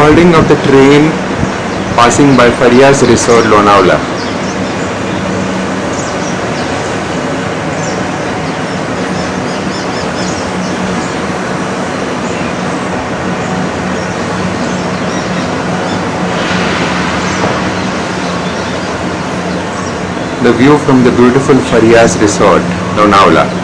recording of the train passing by Farias Resort, Lonavala. The view from the beautiful Farias Resort, Lonavala.